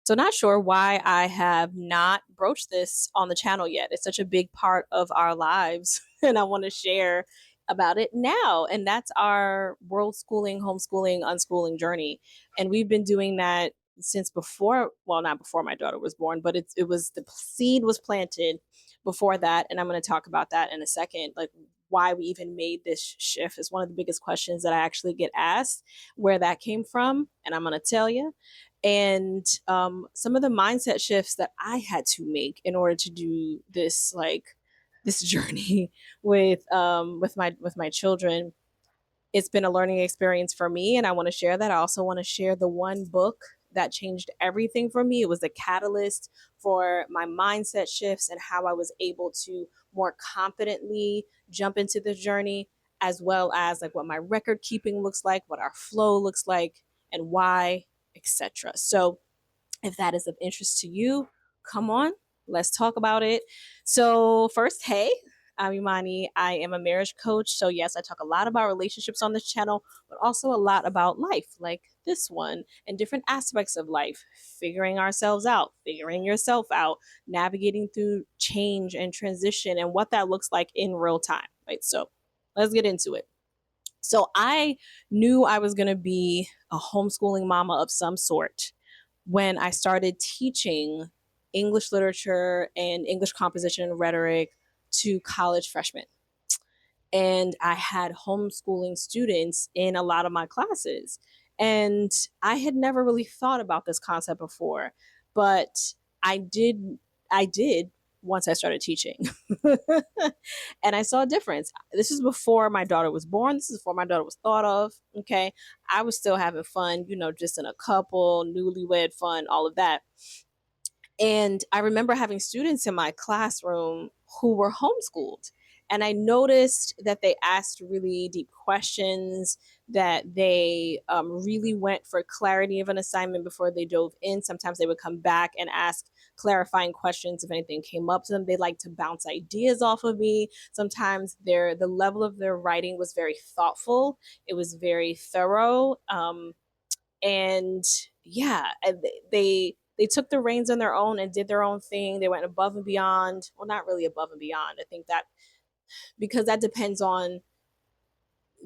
So, not sure why I have not broached this on the channel yet. It's such a big part of our lives, and I want to share about it now. And that's our world schooling, homeschooling, unschooling journey. And we've been doing that since before, well, not before my daughter was born, but it was the seed was planted before that. And I'm going to talk about that in a second. Like, why we even made this shift is one of the biggest questions that I actually get asked, where that came from. And I'm going to tell you, and some of the mindset shifts that I had to make in order to do this, like this journey with my children. It's been a learning experience for me, and I want to share that. I also want to share the one book that changed everything for me. It was the catalyst for my mindset shifts and how I was able to more confidently jump into the journey, as well as like what my record keeping looks like, what our flow looks like, and why, etc. So if that is of interest to you, come on, let's talk about it. So, first, hey, I'm Imani. I am a marriage coach. So, yes, I talk a lot about relationships on this channel, but also a lot about life, like this one, and different aspects of life, figuring ourselves out, figuring yourself out, navigating through change and transition, and what that looks like in real time, right? So, let's get into it. So, I knew I was going to be a homeschooling mama of some sort when I started teaching English literature and English composition and rhetoric to college freshmen. And I had homeschooling students in a lot of my classes. And I had never really thought about this concept before, but I did once I started teaching. And I saw a difference. This is before my daughter was born. This is before my daughter was thought of. Okay. I was still having fun, just in a couple, newlywed fun, all of that. And I remember having students in my classroom who were homeschooled. And I noticed that they asked really deep questions, that they really went for clarity of an assignment before they dove in. Sometimes they would come back and ask clarifying questions if anything came up to them. They like to bounce ideas off of me. Sometimes the level of their writing was very thoughtful. It was very thorough. And yeah, they took the reins on their own and did their own thing. They went above and beyond. Well, not really above and beyond. I think that because that depends on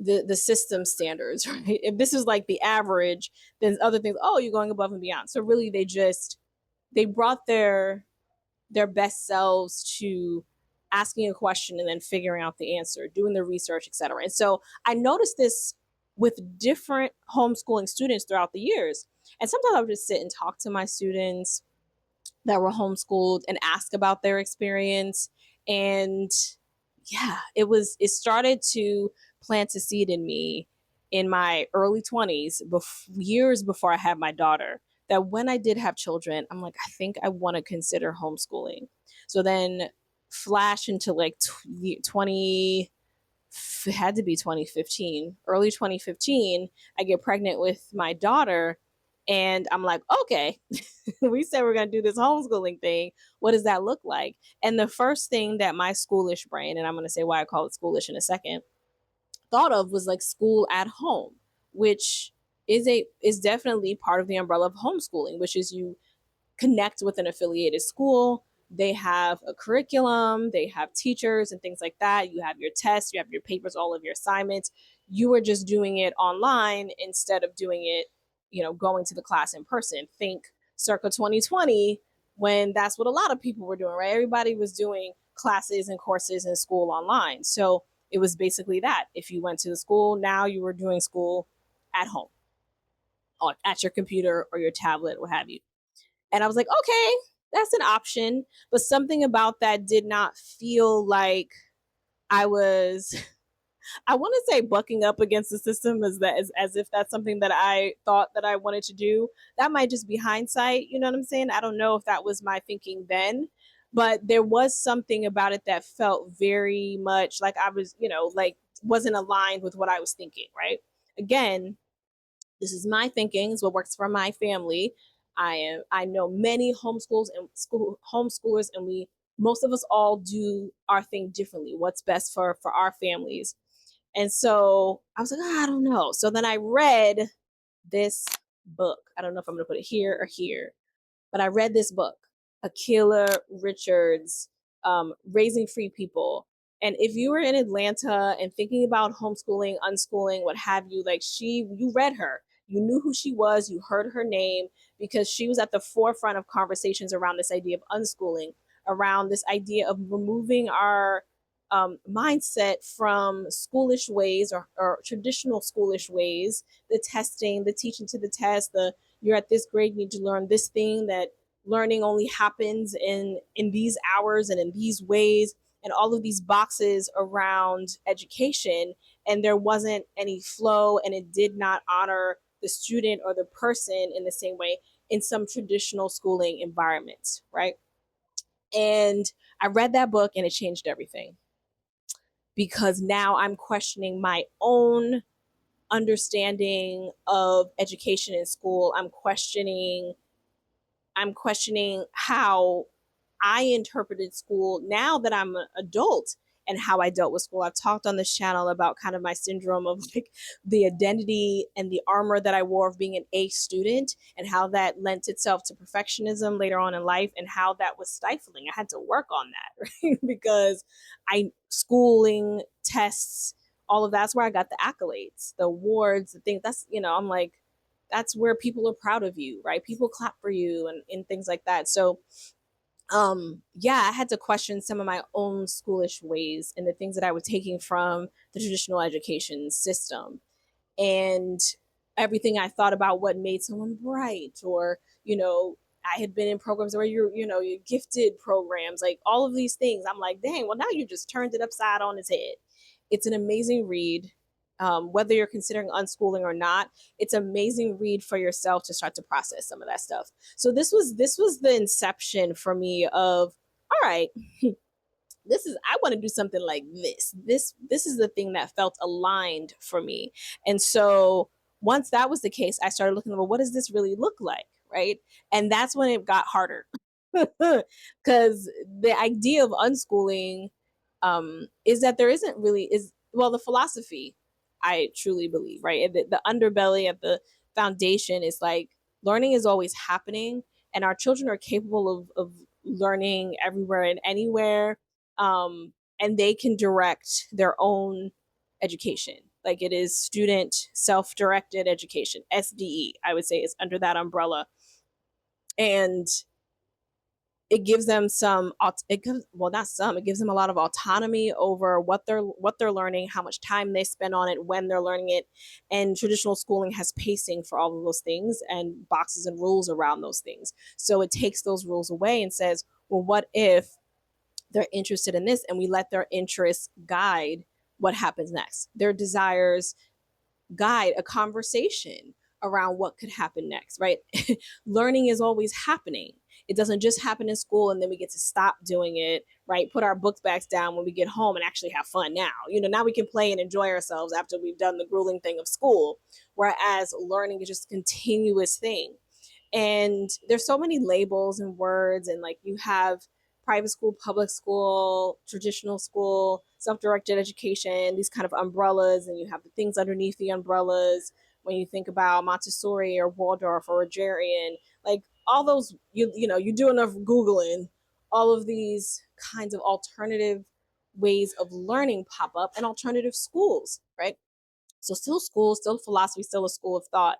the system standards, right? If this is like the average, then other things, oh, you're going above and beyond. So really they brought their best selves to asking a question and then figuring out the answer, doing the research, etc. And so I noticed this with different homeschooling students throughout the years. And sometimes I would just sit and talk to my students that were homeschooled and ask about their experience. And yeah, it started to plant a seed in me in my early 20s, years before I had my daughter, that when I did have children, I'm like, I think I want to consider homeschooling. So then flash into like 20, it had to be 2015, early 2015, I get pregnant with my daughter. And I'm like, okay, we said we're going to do this homeschooling thing. What does that look like? And the first thing that my schoolish brain, and I'm going to say why I call it schoolish in a second, thought of was like school at home, which is definitely part of the umbrella of homeschooling, which is you connect with an affiliated school. They have a curriculum, they have teachers and things like that. You have your tests, you have your papers, all of your assignments. You are just doing it online instead of doing it, going to the class in person. Think circa 2020, when that's what a lot of people were doing, right? Everybody was doing classes and courses in school online. So it was basically that. If you went to the school, now you were doing school at home, or at your computer or your tablet, what have you. And I was like, okay, that's an option. But something about that did not feel like I was, I want to say bucking up against the system, as if that's something that I thought that I wanted to do. That might just be hindsight. You know what I'm saying? I don't know if that was my thinking then, but there was something about it that felt very much like I was, like wasn't aligned with what I was thinking, right? Again, this is my thinking, is what works for my family. I know many homeschoolers, and we most of us all do our thing differently. What's best for our families. And so I was like, I don't know. So then I read this book. I don't know if I'm gonna put it here or here. But I read this book, Akila Richards, Raising Free People. And if you were in Atlanta and thinking about homeschooling, unschooling, what have you, like you read her, you knew who she was, you heard her name, because she was at the forefront of conversations around this idea of unschooling, around this idea of removing our mindset from schoolish ways, or traditional schoolish ways, the testing, the teaching to the test, the you're at this grade, you need to learn this thing, that learning only happens in these hours and in these ways, and all of these boxes around education. And there wasn't any flow, and it did not honor the student or the person in the same way in some traditional schooling environments, right? And I read that book and it changed everything, because now I'm questioning my own understanding of education in school. I'm questioning how I interpreted school now that I'm an adult, and how I dealt with school. I've talked on this channel about kind of my syndrome of like the identity and the armor that I wore of being an A student, and how that lent itself to perfectionism later on in life, and how that was stifling. I had to work on that, right? Because schooling, tests, all of that's where I got the accolades, the awards, the things. I'm like, that's where people are proud of you, right? People clap for you, and things like that. So yeah, I had to question some of my own schoolish ways and the things that I was taking from the traditional education system, and everything I thought about what made someone bright, or I had been in programs where you're gifted programs, like all of these things. I'm like, dang, well, now you just turned it upside on its head. It's an amazing read. Whether you're considering unschooling or not, it's an amazing read for yourself to start to process some of that stuff. So this was the inception for me of, all right, I want to do something like this is the thing that felt aligned for me. And so once that was the case, I started looking, well, what does this really look like, right? And that's when it got harder, because the idea of unschooling, is that there isn't really is well, the philosophy, I truly believe, right? The underbelly of the foundation is like, learning is always happening, and our children are capable of learning everywhere and anywhere, and they can direct their own education. Like, it is student self-directed education, SDE, I would say, is under that umbrella. And it gives them it gives them a lot of autonomy over what they're learning, how much time they spend on it, when they're learning it. And traditional schooling has pacing for all of those things, and boxes and rules around those things. So it takes those rules away and says, well, what if they're interested in this, and we let their interests guide what happens next? Their desires guide a conversation around what could happen next, right? Learning is always happening. It doesn't just happen in school and then we get to stop doing it, right? Put our books back down when we get home and actually have fun now. Now we can play and enjoy ourselves after we've done the grueling thing of school. Whereas learning is just a continuous thing. And there's so many labels and words, and like, you have private school, public school, traditional school, self-directed education, these kind of umbrellas, and you have the things underneath the umbrellas. When you think about Montessori or Waldorf or Rogerian, like all those, you do enough googling, all of these kinds of alternative ways of learning pop up, and alternative schools, right? So still school, still philosophy, still a school of thought.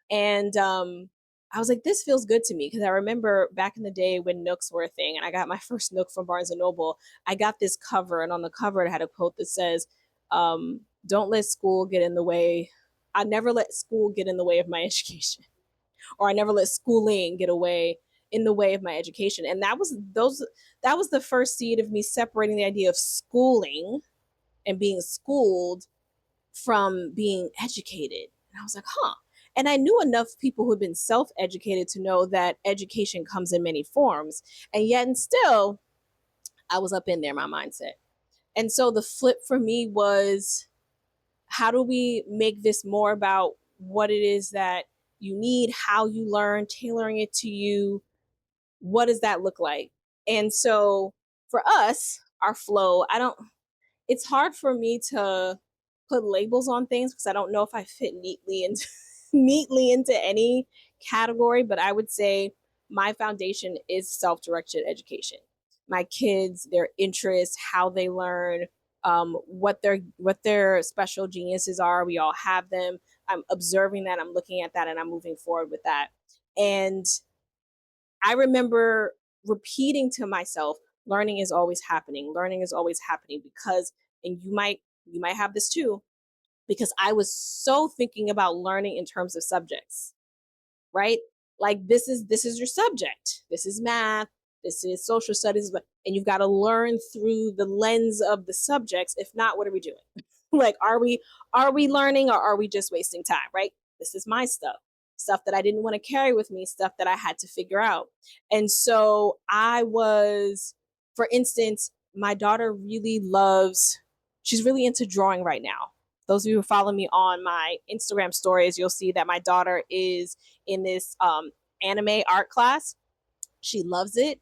And I was like, this feels good to me, because I remember back in the day when Nooks were a thing, and I got my first Nook from Barnes and Noble. I got this cover, and on the cover it had a quote that says, "Don't let school get in the way. I never let school get in the way of my education, or I never let schooling get away in the way of my education." And that was the first seed of me separating the idea of schooling and being schooled from being educated. And I was like, huh. And I knew enough people who had been self educated to know that education comes in many forms. And yet, and still, I was up in there, my mindset. And so the flip for me was, how do we make this more about what it is that you need, how you learn, tailoring it to you? What does that look like? And so for us, our flow, it's hard for me to put labels on things, because I don't know if I fit neatly into neatly into any category. But I would say my foundation is self-directed education. My kids, their interests, how they learn, what their special geniuses are. We all have them. I'm observing that, I'm looking at that, and I'm moving forward with that. And I remember repeating to myself, learning is always happening. Learning is always happening because, and you might have this too, because I was so thinking about learning in terms of subjects, right? Like this is your subject. This is math, this is social studies, but and you've got to learn through the lens of the subjects. If not, what are we doing? Like are we learning, or are we just wasting time, right? This is my stuff that I didn't want to carry with me, stuff that I had to figure out. And so I was, for instance, my daughter really loves, she's really into drawing right now. Those of you who follow me on my Instagram stories, you'll see that my daughter is in this anime art class. She loves it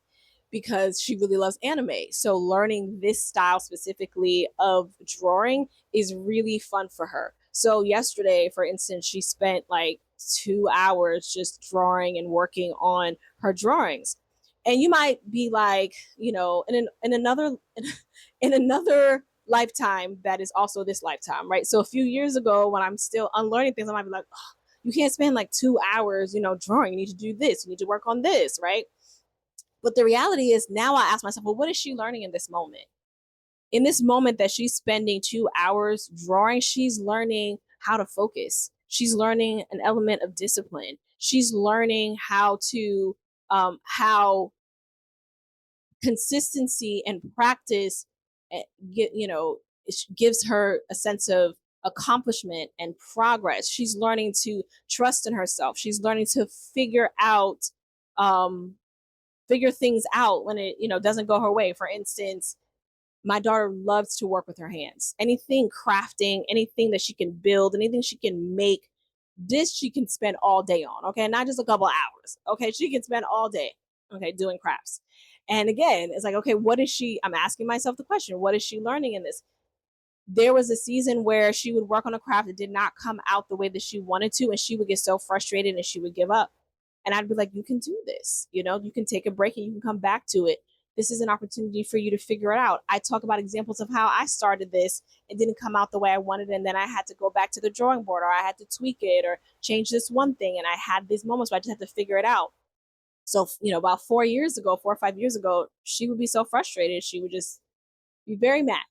because she really loves anime. So learning this style specifically of drawing is really fun for her. So yesterday, for instance, she spent like 2 hours just drawing and working on her drawings. And you might be like, in another in another lifetime that is also this lifetime, right? So a few years ago, when I'm still unlearning things, I might be like, oh, you can't spend like 2 hours, drawing. You need to do this. You need to work on this, right? But the reality is now I ask myself, well, what is she learning in this moment? In this moment that she's spending 2 hours drawing, she's learning how to focus. She's learning an element of discipline. She's learning how consistency and practice, eh, you know, gives her a sense of accomplishment and progress. She's learning to trust in herself. She's learning to um, figure things out when it doesn't go her way. For instance, my daughter loves to work with her hands. Anything crafting, anything that she can build, anything she can make, this she can spend all day on. Okay, not just a couple hours. Okay, she can spend all day. Okay, doing crafts. And again, it's like, okay, what is she? I'm asking myself the question: what is she learning in this? There was a season where she would work on a craft that did not come out the way that she wanted to, and she would get so frustrated and she would give up. And I'd be like, you can do this. You can take a break and you can come back to it. This is an opportunity for you to figure it out. I talk about examples of how I started this. It didn't come out the way I wanted, and then I had to go back to the drawing board, or I had to tweak it or change this one thing. And I had these moments where I just had to figure it out. So, about 4 years ago, 4 or 5 years ago, she would be so frustrated. She would just be very mad.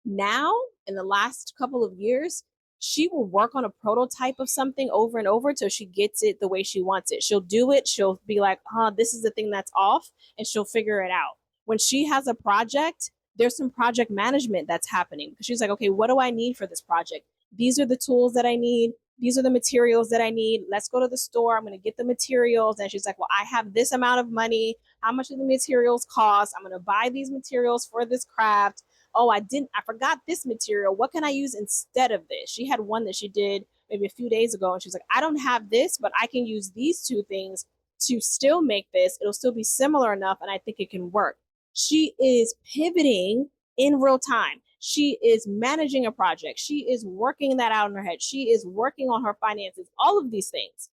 Now, in the last couple of years, she will work on a prototype of something over and over till she gets it the way she wants it. She'll do it. She'll be like, this is the thing that's off, and she'll figure it out. When she has a project, there's some project management that's happening because she's like, okay, what do I need for this project? These are the tools that I need. These are the materials that I need. Let's go to the store. I'm going to get the materials. And she's like, well, I have this amount of money. How much do the materials cost? I'm going to buy these materials for this craft. Oh, I forgot this material. What can I use instead of this? She had one that she did maybe a few days ago, and she's like, I don't have this, but I can use these two things to still make this. It'll still be similar enough, and I think it can work. She is pivoting in real time. She is managing a project. She is working that out in her head. She is working on her finances, all of these things.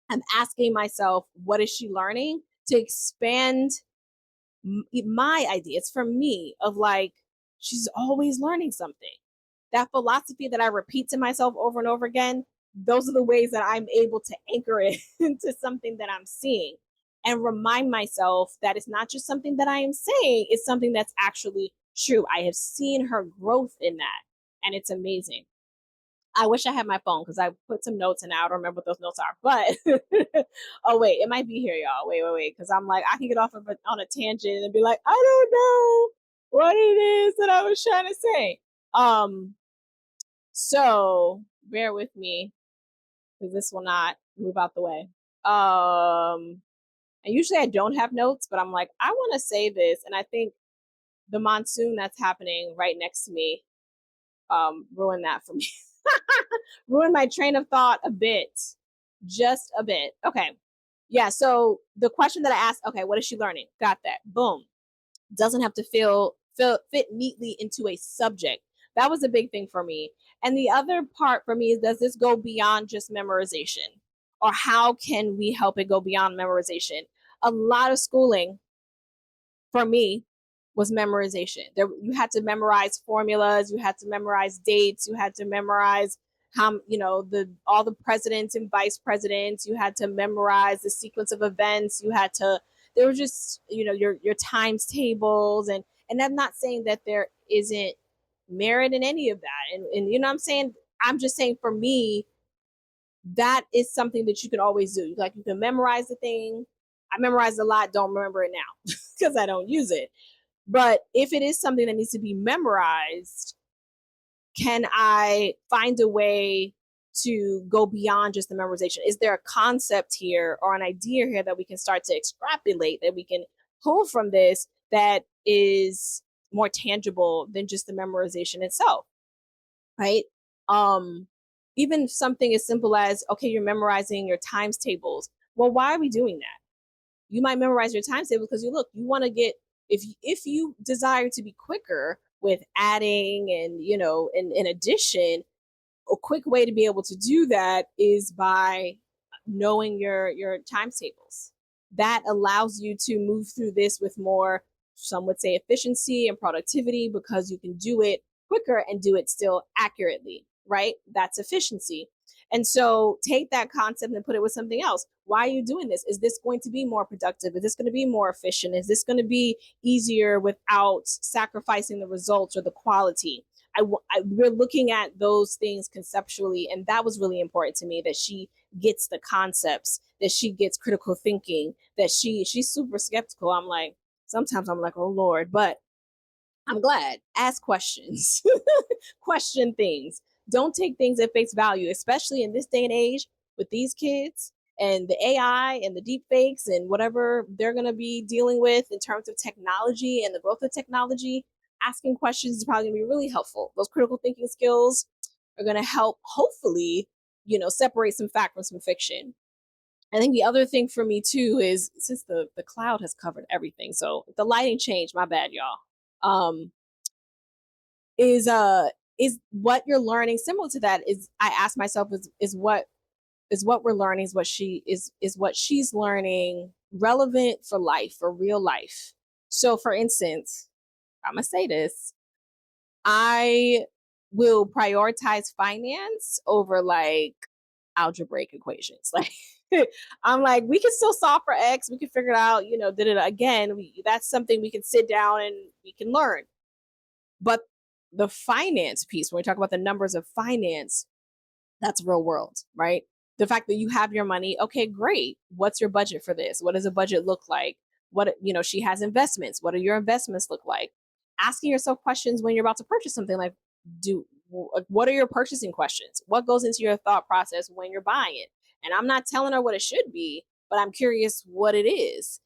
I'm asking myself, what is she learning to expand my ideas for me of like, she's always learning something. That philosophy that I repeat to myself over and over again, those are the ways that I'm able to anchor it into something that I'm seeing and remind myself that it's not just something that I am saying, it's something that's actually true. I have seen her growth in that, and it's amazing. I wish I had my phone because I put some notes and I don't remember what those notes are. But oh wait, it might be here, y'all. Wait, because I'm like I can get off of on a tangent and be like, I don't know what it is that I was trying to say. So bear with me because this will not move out the way. And usually I don't have notes, but I'm like I want to say this, and I think the monsoon that's happening right next to me ruined that for me. Ruined my train of thought a bit, just a bit. Okay. Yeah. So the question that I asked, okay, what is she learning? Got that. Boom. Doesn't have to fit neatly into a subject. That was a big thing for me. And the other part for me is, does this go beyond just memorization? or how can we help it go beyond memorization? A lot of schooling for me was memorization. There, you had to memorize formulas, you had to memorize dates, you had to memorize how, the all the presidents and vice presidents, you had to memorize the sequence of events, you had to, there were just, your times tables, and I'm not saying that there isn't merit in any of that. And you know what I'm saying? I'm just saying for me, that is something that you can always do. Like, you can memorize the thing. I memorized a lot, don't remember it now because I don't use it. But if it is something that needs to be memorized, can I find a way to go beyond just the memorization? Is there a concept here or an idea here that we can start to extrapolate, that we can pull from this, that is more tangible than just the memorization itself, right? Um, Even something as simple as, okay, you're memorizing your times tables. Well, why are we doing that? You might memorize your times table because you want to get, if you desire to be quicker with adding and, in addition, a quick way to be able to do that is by knowing your times tables. That allows you to move through this with more, some would say, efficiency and productivity, because you can do it quicker and do it still accurately, right? That's efficiency. And so take that concept and put it with something else. Why are you doing this? Is this going to be more productive? Is this going to be more efficient? Is this going to be easier without sacrificing the results or the quality? We're looking at those things conceptually, and that was really important to me, that she gets the concepts, that she gets critical thinking, that she's super skeptical. I'm like, sometimes I'm like, oh Lord, but I'm glad. Ask questions, question things. Don't take things at face value, especially in this day and age with these kids and the AI and the deep fakes and whatever they're going to be dealing with in terms of technology and the growth of technology. Asking questions is probably going to be really helpful. Those critical thinking skills are going to help, hopefully, separate some fact from some fiction. I think the other thing for me too is, since the cloud has covered everything, so the lighting changed. My bad, y'all. Um, is is what you're learning similar to that? Is, I ask myself, is what we're learning, is what she's learning relevant for life, for real life? So for instance, I'm gonna say this, I will prioritize finance over like algebraic equations. Like, I'm like, we can still solve for X, we can figure it out, did it again. That's something we can sit down and we can learn. But the finance piece, when we talk about the numbers of finance, that's real world, right? The fact that you have your money, okay, great. What's your budget for this? What does a budget look like? What, she has investments. What do your investments look like? Asking yourself questions when you're about to purchase something, like, what are your purchasing questions? What goes into your thought process when you're buying it? And I'm not telling her what it should be, but I'm curious what it is.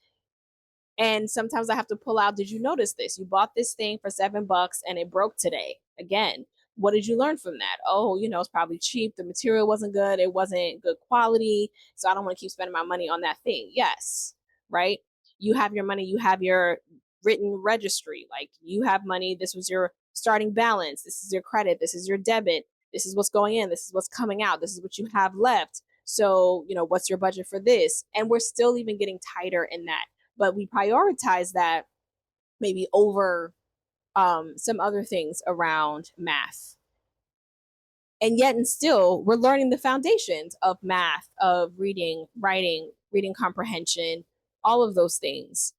And sometimes I have to pull out, did you notice this? You bought this thing for $7 and it broke today. Again, what did you learn from that? Oh, it's probably cheap. The material wasn't good. It wasn't good quality. So I don't want to keep spending my money on that thing. Yes, right? You have your money, you have your written registry. Like, you have money. This was your starting balance. This is your credit. This is your debit. This is what's going in. This is what's coming out. This is what you have left. So, what's your budget for this? And we're still even getting tighter in that, but we prioritize that maybe over some other things around math. And yet, and still, we're learning the foundations of math, of reading, writing, reading comprehension, all of those things.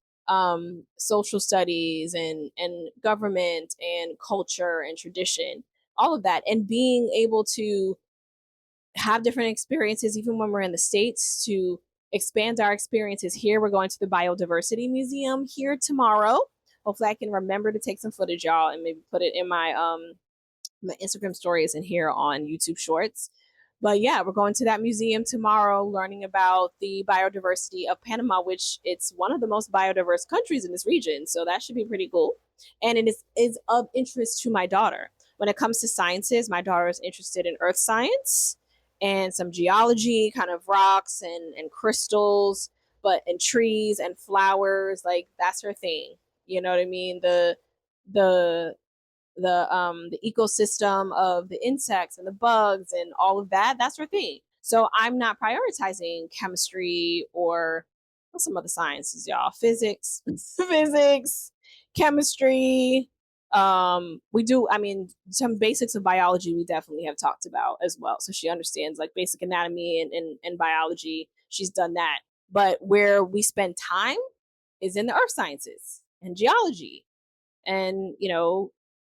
Social studies and government and culture and tradition, all of that, and being able to have different experiences, even when we're in the States, to expand our experiences here. We're going to the Biodiversity Museum here tomorrow. Hopefully I can remember to take some footage, y'all, and maybe put it in my Instagram stories and here on YouTube Shorts. But yeah, we're going to that museum tomorrow, learning about the biodiversity of Panama, which it's one of the most biodiverse countries in this region. So that should be pretty cool. And it is of interest to my daughter. When it comes to sciences, my daughter is interested in earth science and some geology, kind of rocks and crystals, but and trees and flowers. Like, that's her thing. You know what I mean? The the ecosystem of the insects and the bugs and all of that, that's her thing. So I'm not prioritizing chemistry or what's some other sciences, y'all? Physics, physics, chemistry. We do, I mean, some basics of biology we definitely have talked about as well. So she understands like basic anatomy and biology. She's done that. But where we spend time is in the earth sciences and geology. And,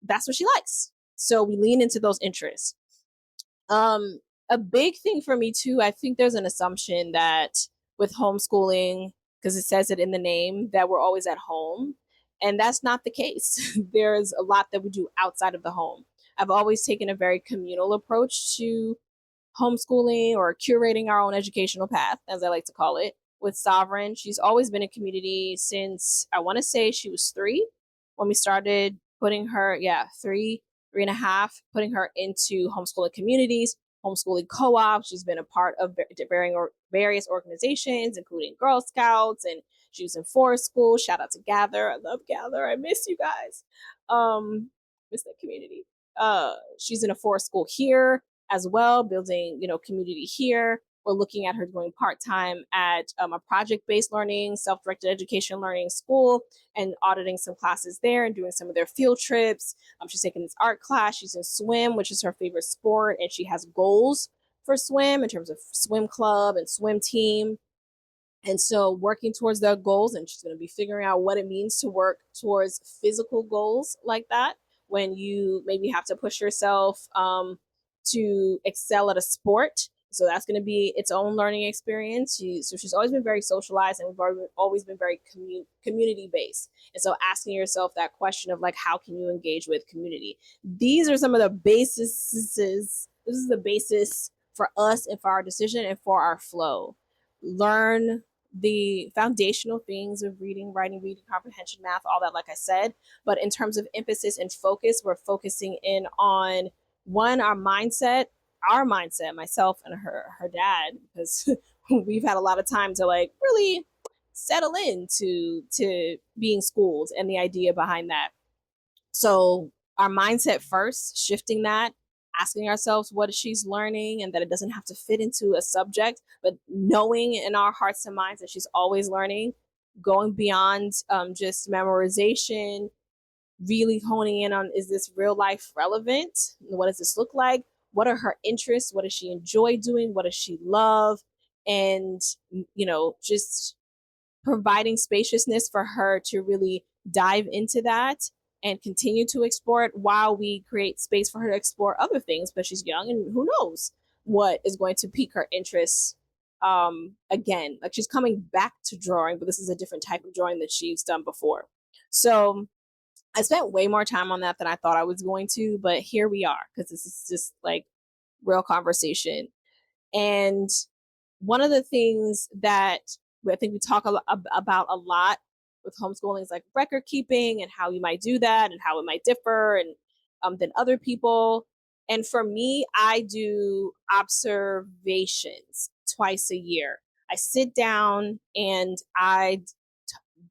that's what she likes. So we lean into those interests. Um, a big thing for me too, I think there's an assumption that with homeschooling, because it says it in the name, that we're always at home. And that's not the case. There's a lot that we do outside of the home. I've always taken a very communal approach to homeschooling or curating our own educational path, as I like to call it, with Sovereign. She's always been in community since I want to say she was 3 when we started putting her, yeah, 3.5, putting her into homeschooling communities, homeschooling co-ops. She's been a part of various organizations, including Girl Scouts, and she was in forest school. Shout out to Gather. I love Gather. I miss you guys. Miss that community. She's in a forest school here as well, building, community here. We're looking at her doing part-time at a project-based learning, self-directed education learning school and auditing some classes there and doing some of their field trips. She's taking this art class. She's in swim, which is her favorite sport, and she has goals for swim in terms of swim club and swim team. And so working towards their goals, and she's going to be figuring out what it means to work towards physical goals like that when you maybe have to push yourself to excel at a sport. So that's going to be its own learning experience. So she's always been very socialized, and we've always been very community based. And so asking yourself that question of like, how can you engage with community? These are some of the bases. This is the basis for us and for our decision and for our flow. Learn the foundational things of reading comprehension, math, all that, like I said. But in terms of emphasis and focus, we're focusing in on one, our mindset, myself and her dad, because we've had a lot of time to like really settle into to being schooled and the idea behind that. So our mindset first, shifting that, asking ourselves what she's learning and that it doesn't have to fit into a subject, but knowing in our hearts and minds that she's always learning, going beyond just memorization, really honing in on, is this real life relevant? What does this look like? What are her interests? What does she enjoy doing? What does she love? And, just providing spaciousness for her to really dive into that and continue to explore it while we create space for her to explore other things. But she's young, and who knows what is going to pique her interest again. Like, she's coming back to drawing, but this is a different type of drawing that she's done before. So I spent way more time on that than I thought I was going to, but here we are, because this is just like real conversation. And one of the things that I think we talk about a lot with homeschooling is like record keeping and how you might do that and how it might differ and than other people. And for me, I do observations twice a year. I sit down and I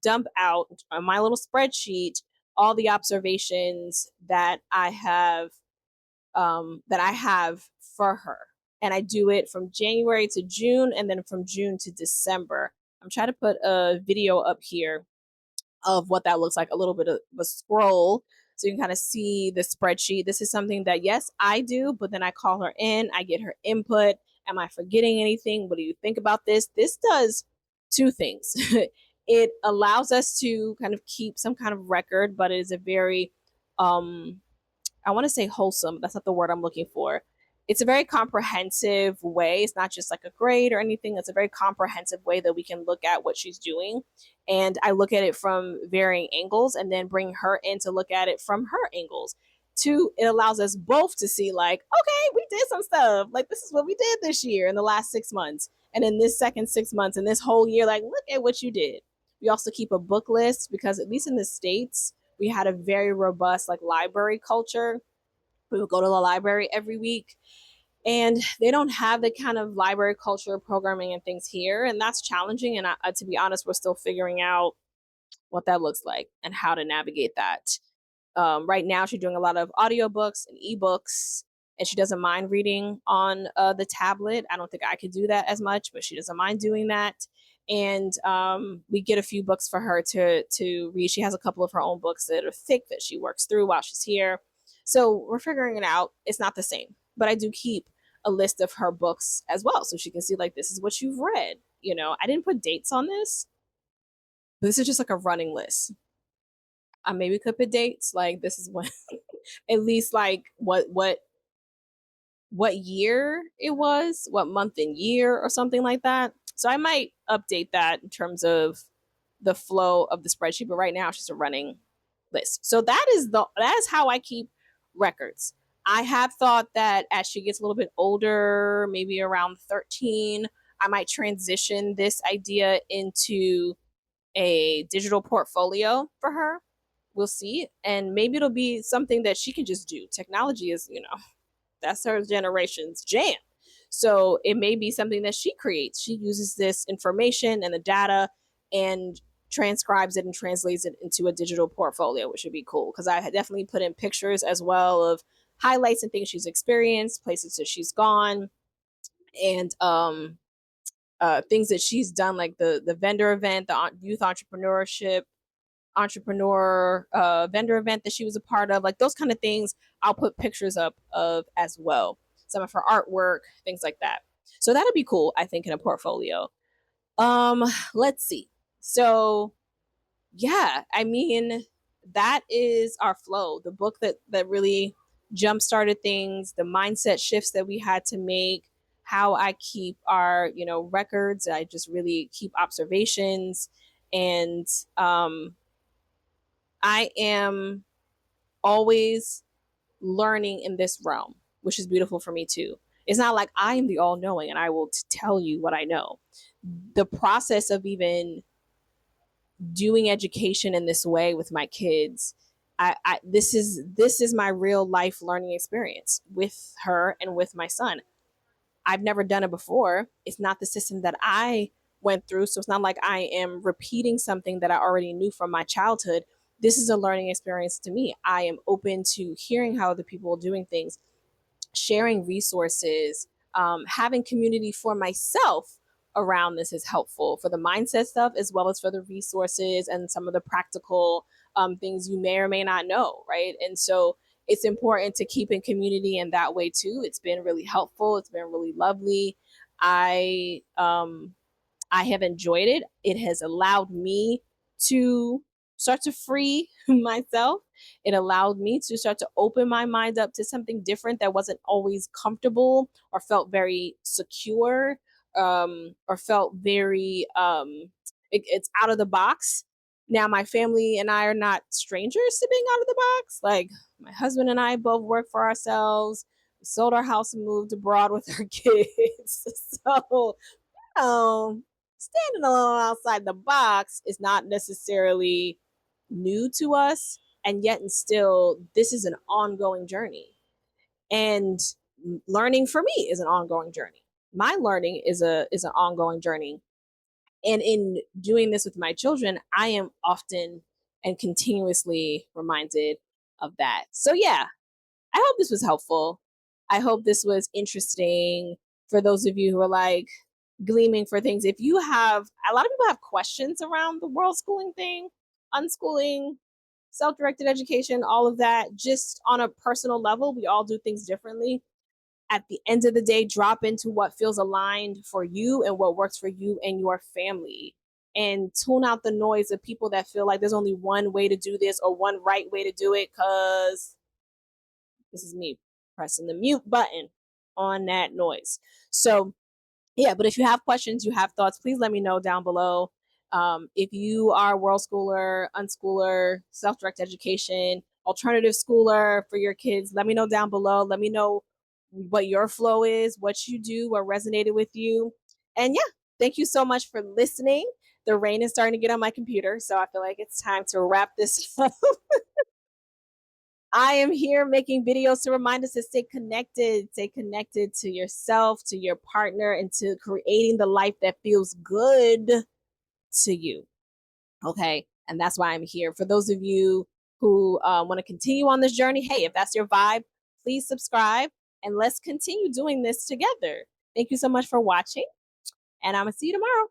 dump out on my little spreadsheet all the observations that I have for her. And I do it from January to June and then from June to December. I'm trying to put a video up here of what that looks like, a little bit of a scroll so you can kind of see the spreadsheet. This is something that, yes, I do, but then I call her in, I get her input. Am I forgetting anything? What do you think about this? This does two things. It allows us to kind of keep some kind of record, but it is a very I want to say wholesome. That's not the word I'm looking for. It's a very comprehensive way. It's not just like a grade or anything. It's a very comprehensive way that we can look at what she's doing. And I look at it from varying angles and then bring her in to look at it from her angles. Two, it allows us both to see, like, okay, we did some stuff. Like, this is what we did this year in the last 6 months. And in this second 6 months, and this whole year, like, look at what you did. We also keep a book list because, at least in the States, we had a very robust like library culture. We would go to the library every week, and they don't have the kind of library culture programming and things here, and that's challenging. And to be honest, we're still figuring out what that looks like and how to navigate that. Right now she's doing a lot of audiobooks and ebooks, and she doesn't mind reading on the tablet. I don't think I could do that as much, but she doesn't mind doing that. And we get a few books for her to read. She has a couple of her own books that are thick that she works through while she's here. So we're figuring it out. It's not the same, but I do keep a list of her books as well, so she can see like this is what you've read. You know, I didn't put dates on this. This is just like a running list. I maybe could put dates like this is when at least like what year it was, what month and year or something like that. So I might update that in terms of the flow of the spreadsheet, but right now it's just a running list. So that is how I keep records. I have thought that as she gets a little bit older, maybe around 13, I might transition this idea into a digital portfolio for her. We'll see. And maybe it'll be something that she can just do. Technology is, that's her generation's jam. So it may be something that she creates. She uses this information and the data and transcribes it and translates it into a digital portfolio, which would be cool. Because I had definitely put in pictures as well of highlights and things she's experienced, places that she's gone, and things that she's done, like the vendor event, the youth entrepreneur vendor event that she was a part of, like those kind of things. I'll put pictures up of as well, some of her artwork, things like that. So that'll be cool, I think, in a portfolio. Let's see. So yeah, I mean, that is our flow. The book that really jump started things, the mindset shifts that we had to make, how I keep our, records. I just really keep observations. And I am always learning in this realm, which is beautiful for me too. It's not like I am the all knowing and I will tell you what I know. The process of even doing education in this way with my kids, this is my real life learning experience with her and with my son. I've never done it before. It's not the system that I went through. So it's not like I am repeating something that I already knew from my childhood. This is a learning experience to me. I am open to hearing how other people are doing things, sharing resources, having community for myself around this is helpful for the mindset stuff as well as for the resources and some of the practical things you may or may not know, right? And so it's important to keep in community in that way too. It's been really helpful. It's been really lovely. I have enjoyed it. It has allowed me to start to free myself. It allowed me to start to open my mind up to something different that wasn't always comfortable or felt very secure, or felt very, it's out of the box. Now, my family and I are not strangers to being out of the box. Like, my husband and I both work for ourselves. We sold our house and moved abroad with our kids. So standing alone outside the box is not necessarily new to us, and yet and still this is an ongoing journey. And learning for me is an ongoing journey. My learning is an ongoing journey. And in doing this with my children, I am often and continuously reminded of that. So yeah, I hope this was helpful. I hope this was interesting for those of you who are like gleaming for things. If you have, a lot of people have questions around the world schooling thing, unschooling, self directed education, all of that, just on a personal level. We all do things differently. At the end of the day, drop into what feels aligned for you and what works for you and your family. And tune out the noise of people that feel like there's only one way to do this or one right way to do it, because this is me pressing the mute button on that noise. So, yeah, but if you have questions, you have thoughts, please let me know down below. If you are a world schooler, unschooler, self-directed education, alternative schooler for your kids, let me know down below. Let me know what your flow is, what you do, what resonated with you. And yeah, thank you so much for listening. The rain is starting to get on my computer, so I feel like it's time to wrap this up. I am here making videos to remind us to stay connected to yourself, to your partner, and to creating the life that feels good to you. Okay. And that's why I'm here. For those of you who want to continue on this journey, hey, if that's your vibe, please subscribe and let's continue doing this together. Thank you so much for watching, and I'm gonna see you tomorrow.